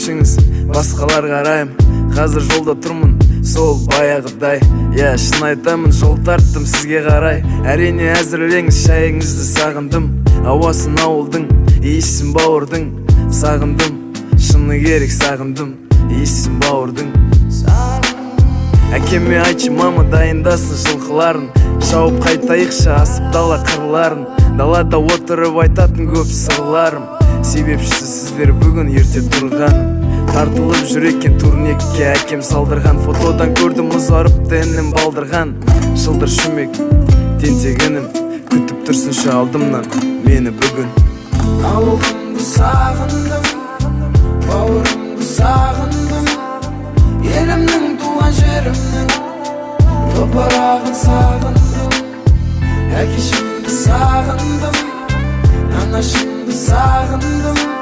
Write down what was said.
кешіріңіз, басқалар қарайым. Қазір жолда тұрмын, сол баяғыдай. Шын айтамын, жол тарттым сізге қарай. Әрине әзірлеңіз, шайыңызды сағындым. Ауасын ауылдың, иісін бауырдың. Сағындым, шыны керек сағындым, иісін бауырдың. Әкеме айтшы, мама дайындасын жылқыларын. Шауып қайтайықшы асып дала қырларын. Далада отырып айтатын көп сырларым. Себепшісі сіздер бүгін ерте тұрғаным. Тартылып жүреккен турникке әкем салдырған. Фотодан көрдім ұзарыпты інім балдырған. Жылдыр шүмек тентегінім, күтіп тұрсыншы алдымнан мені бүгін. Ауылымды сағындым, бауырымды сағындым, елімнің туған жерімнің топырағын сағындым. Әкешімді сағындым, анашымды сағындым.